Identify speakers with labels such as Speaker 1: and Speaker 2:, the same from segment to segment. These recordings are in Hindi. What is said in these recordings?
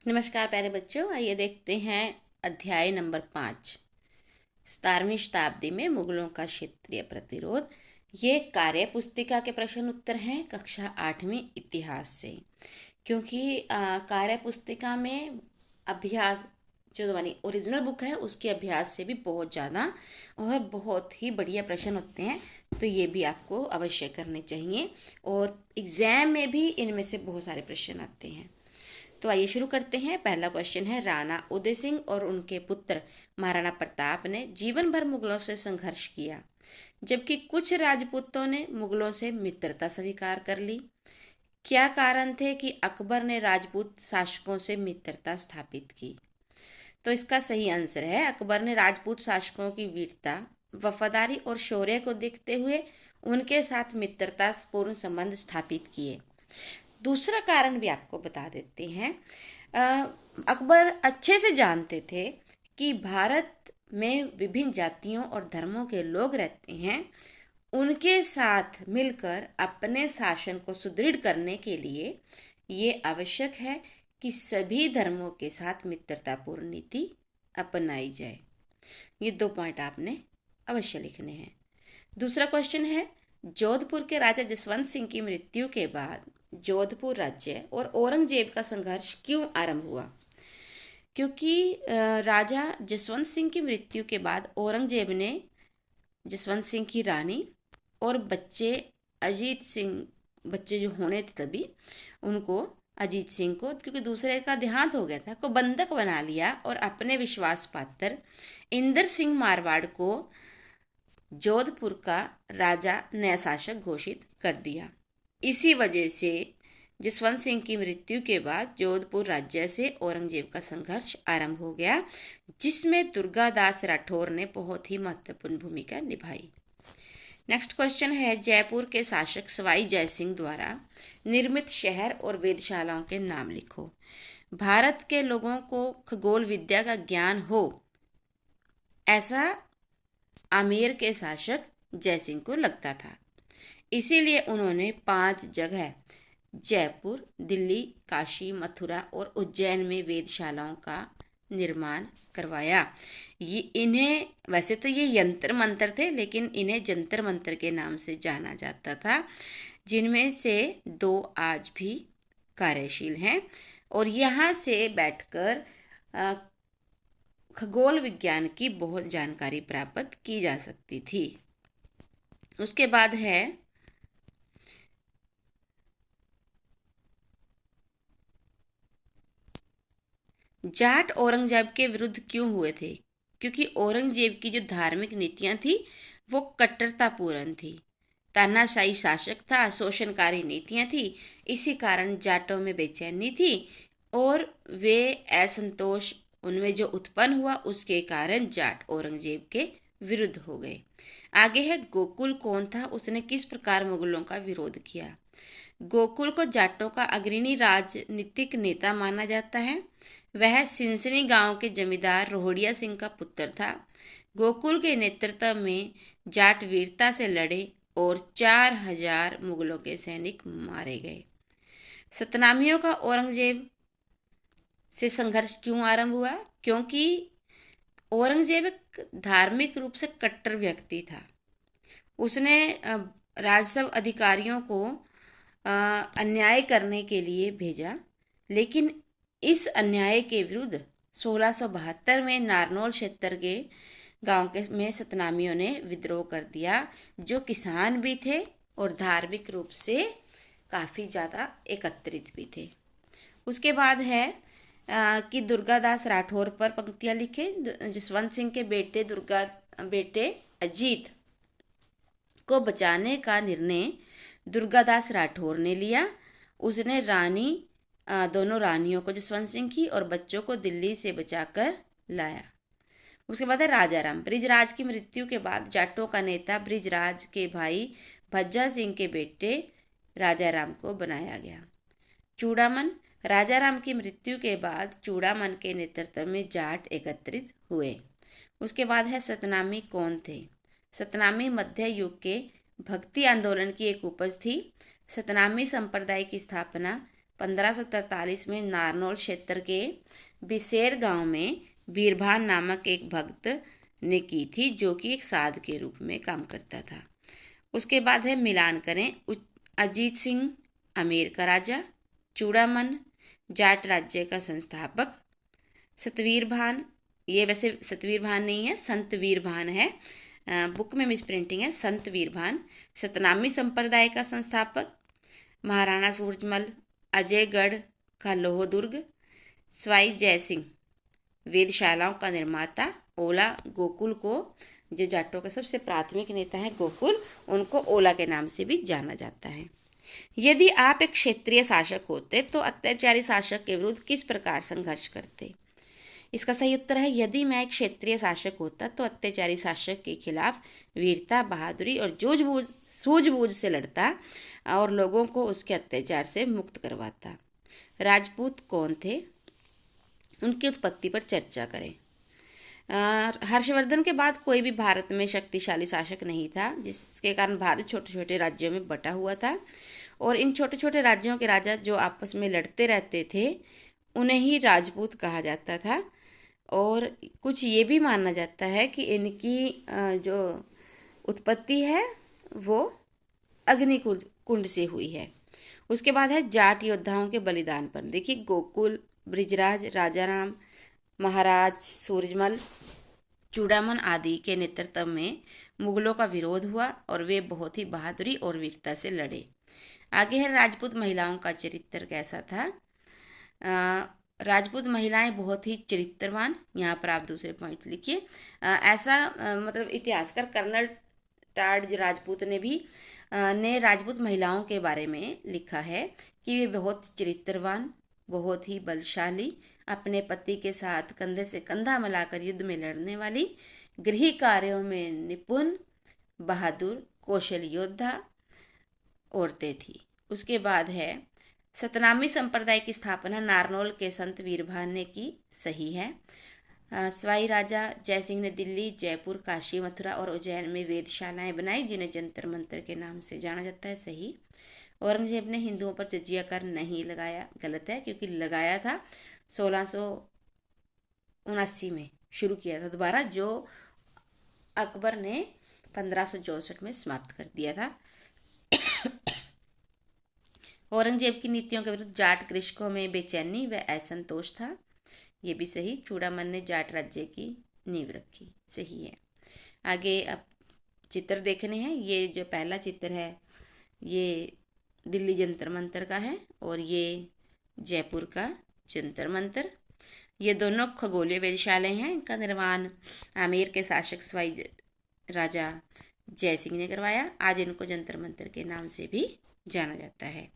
Speaker 1: नमस्कार प्यारे बच्चों, आइए देखते हैं अध्याय नंबर 5। 17वीं शताब्दी में मुगलों का क्षेत्रीय प्रतिरोध। ये कार्य पुस्तिका के प्रश्न उत्तर हैं कक्षा 8वीं इतिहास से। क्योंकि कार्य पुस्तिका में अभ्यास जो हमारी ओरिजिनल बुक है उसके अभ्यास से भी बहुत ज़्यादा और बहुत ही बढ़िया प्रश्न होते हैं, तो ये भी आपको अवश्य करने चाहिए। और एग्जाम में भी इनमें से बहुत सारे प्रश्न आते हैं। तो आइए शुरू करते हैं। पहला क्वेश्चन है, राणा उदय सिंह और उनके पुत्र महाराणा प्रताप ने जीवन भर मुगलों से संघर्ष किया, जबकि कुछ राजपूतों ने मुगलों से मित्रता स्वीकार कर ली। क्या कारण थे कि अकबर ने राजपूत शासकों से मित्रता स्थापित की? तो इसका सही आंसर है, अकबर ने राजपूत शासकों की वीरता, वफादारी और शौर्य को देखते हुए उनके साथ मित्रतापूर्ण संबंध स्थापित किए। दूसरा कारण भी आपको बता देते हैं। अकबर अच्छे से जानते थे कि भारत में विभिन्न जातियों और धर्मों के लोग रहते हैं। उनके साथ मिलकर अपने शासन को सुदृढ़ करने के लिए ये आवश्यक है कि सभी धर्मों के साथ मित्रतापूर्ण नीति अपनाई जाए। ये 2 पॉइंट आपने अवश्य लिखने हैं। दूसरा क्वेश्चन है, जोधपुर के राजा जसवंत सिंह की मृत्यु के बाद जोधपुर राज्य और औरंगजेब का संघर्ष क्यों आरंभ हुआ? क्योंकि राजा जसवंत सिंह की मृत्यु के बाद औरंगजेब ने जसवंत सिंह की रानी और बच्चे अजीत सिंह, बच्चे जो होने थे तभी, उनको अजीत सिंह को, क्योंकि दूसरे का देहांत हो गया था, को बंधक बना लिया और अपने विश्वास पात्र इंदर सिंह मारवाड़ को जोधपुर का राजा नया शासक घोषित कर दिया। इसी वजह से जसवंत सिंह की मृत्यु के बाद जोधपुर राज्य से औरंगजेब का संघर्ष आरंभ हो गया, जिसमें दुर्गादास राठौर ने बहुत ही महत्वपूर्ण भूमिका निभाई। नेक्स्ट क्वेश्चन है, जयपुर के शासक सवाई जयसिंह द्वारा निर्मित शहर और वेधशालाओं के नाम लिखो। भारत के लोगों को खगोल विद्या का ज्ञान हो, ऐसा आमेर के शासक जयसिंह को लगता था। इसीलिए उन्होंने 5 जगह जयपुर, दिल्ली, काशी, मथुरा और उज्जैन में वेधशालाओं का निर्माण करवाया। ये इन्हें, वैसे तो ये यंत्र मंत्र थे, लेकिन इन्हें जंतर मंत्र के नाम से जाना जाता था, जिनमें से 2 आज भी कार्यशील हैं और यहाँ से बैठकर खगोल विज्ञान की बहुत जानकारी प्राप्त की जा सकती थी। उसके बाद है, जाट औरंगजेब के विरुद्ध क्यों हुए थे? क्योंकि औरंगजेब की जो धार्मिक नीतियां थी वो कट्टरतापूर्ण थी, तानाशाही शासक था, शोषणकारी नीतियां थी। इसी कारण जाटों में बेचैनी थी और वे असंतोष उनमें जो उत्पन्न हुआ, उसके कारण जाट औरंगजेब के विरुद्ध हो गए। आगे है, गोकुल कौन था, उसने किस प्रकार मुगलों का विरोध किया? गोकुल को जाटों का अग्रणी राजनीतिक नेता माना जाता है। वह सिनसिनी गांव के जमींदार रोहड़िया सिंह का पुत्र था। गोकुल के नेतृत्व में जाट वीरता से लड़े और 4000 मुगलों के सैनिक मारे गए। सतनामियों का औरंगजेब से संघर्ष क्यों आरंभ हुआ? क्योंकि औरंगजेब एक धार्मिक रूप से कट्टर व्यक्ति था। उसने राजस्व अधिकारियों को अन्याय करने के लिए भेजा, लेकिन इस अन्याय के विरुद्ध 1672 में नारनौल क्षेत्र के गांव के में सतनामियों ने विद्रोह कर दिया, जो किसान भी थे और धार्मिक रूप से काफ़ी ज़्यादा एकत्रित भी थे। उसके बाद है कि दुर्गादास राठौर पर पंक्तियाँ लिखें। जसवंत सिंह के बेटे अजीत को बचाने का निर्णय दुर्गादास राठौर ने लिया। उसने दोनों रानियों को, जसवंत सिंह की और बच्चों को, दिल्ली से बचाकर लाया। उसके बाद है राजाराम। बृजराज की मृत्यु के बाद जाटों का नेता बृजराज के भाई भज्जा सिंह के बेटे राजाराम को बनाया गया। चूड़ामन। राजाराम की मृत्यु के बाद चूड़ामन के नेतृत्व में जाट एकत्रित हुए। उसके बाद है, सतनामी कौन थे? सतनामी मध्य युग के भक्ति आंदोलन की एक उपज थी। सतनामी संप्रदाय की स्थापना 1543 में नारनौल क्षेत्र के बिसेर गांव में बीरभान नामक एक भक्त ने की थी, जो कि एक साध के रूप में काम करता था। उसके बाद है मिलान करें। अजीत सिंह अमेर का राजा, चूड़ामन जाट राज्य का संस्थापक, सतवीर भान, ये वैसे सतवीर भान नहीं है, संतवीर भान है, बुक में मिस प्रिंटिंग है, संतवीर भान सतनामी संप्रदाय का संस्थापक, महाराणा सूरजमल अजयगढ़ का लोह दुर्ग, स्वाई जयसिंह वेदशालाओं का निर्माता, ओला गोकुल को, जो जाटों का सबसे प्राथमिक नेता है गोकुल, उनको ओला के नाम से भी जाना जाता है। यदि आप एक क्षेत्रीय शासक होते तो अत्याचारी शासक के विरुद्ध किस प्रकार संघर्ष करते? इसका सही उत्तर है, यदि मैं एक क्षेत्रीय शासक होता तो अत्याचारी शासक के खिलाफ वीरता, बहादुरी और सूझबूझ से लड़ता और लोगों को उसके अत्याचार से मुक्त करवाता। राजपूत कौन थे? उनकी उत्पत्ति पर चर्चा करें। हर्षवर्धन के बाद कोई भी भारत में शक्तिशाली शासक नहीं था, जिसके कारण भारत छोटे छोटे राज्यों में बटा हुआ था और इन छोटे छोटे राज्यों के राजा जो आपस में लड़ते रहते थे उन्हें ही राजपूत कहा जाता था। और कुछ ये भी माना जाता है कि इनकी जो उत्पत्ति है वो अग्निकुंड से हुई है। उसके बाद है जाट योद्धाओं के बलिदान पर। देखिए, गोकुल, बृजराज, राजाराम, महाराज सूरजमल, चूड़ामन आदि के नेतृत्व में मुगलों का विरोध हुआ और वे बहुत ही बहादुरी और वीरता से लड़े। आगे है राजपूत महिलाओं का चरित्र कैसा था। राजपूत महिलाएं बहुत ही चरित्रवान, यहाँ पर आप दूसरे पॉइंट लिखिए। ऐसा मतलब इतिहासकार कर्नल टार्ड राजपूत ने भी राजपूत महिलाओं के बारे में लिखा है कि वे बहुत चरित्रवान, बहुत ही बलशाली, अपने पति के साथ कंधे से कंधा मिलाकर युद्ध में लड़ने वाली, गृह कार्यों में निपुण, बहादुर, कौशल योद्धा औरतें थी। उसके बाद है सतनामी संप्रदाय की स्थापना नारनौल के संत वीरभान ने की। सही है। स्वाई राजा जयसिंह ने दिल्ली, जयपुर, काशी, मथुरा और उज्जैन में वेदशालाएं बनाई, जिन्हें जंतर मंतर के नाम से जाना जाता है। सही। औरंगजेब ने हिंदुओं पर जजिया कर नहीं लगाया। गलत है, क्योंकि लगाया था 1679 में शुरू किया था दोबारा, जो अकबर ने 1564 में समाप्त कर दिया था। औरंगजेब की नीतियों के विरुद्ध जाट कृषकों में बेचैनी व असंतोष था। ये भी सही। चूड़ामन ने जाट राज्य की नींव रखी। सही है। आगे अब चित्र देखने हैं। ये जो पहला चित्र है ये दिल्ली जंतर मंतर का है और ये जयपुर का जंतर मंतर। ये दोनों खगोलीय वेधशालाएं हैं। इनका निर्माण आमेर के शासक स्वाई राजा जयसिंह ने करवाया। आज इनको जंतर मंतर के नाम से भी जाना जाता है।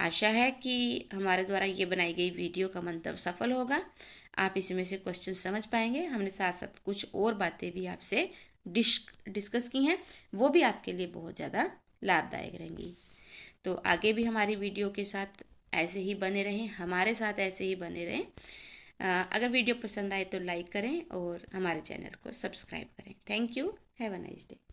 Speaker 1: आशा है कि हमारे द्वारा ये बनाई गई वीडियो का मंतव्य सफल होगा। आप इसमें से क्वेश्चन समझ पाएंगे। हमने साथ साथ कुछ और बातें भी आपसे डिस्कस की हैं, वो भी आपके लिए बहुत ज़्यादा लाभदायक रहेंगी। तो आगे भी हमारी वीडियो के साथ ऐसे ही बने रहें, हमारे साथ ऐसे ही बने रहें। अगर वीडियो पसंद आए तो लाइक करें और हमारे चैनल को सब्सक्राइब करें। Thank you. Have a nice day.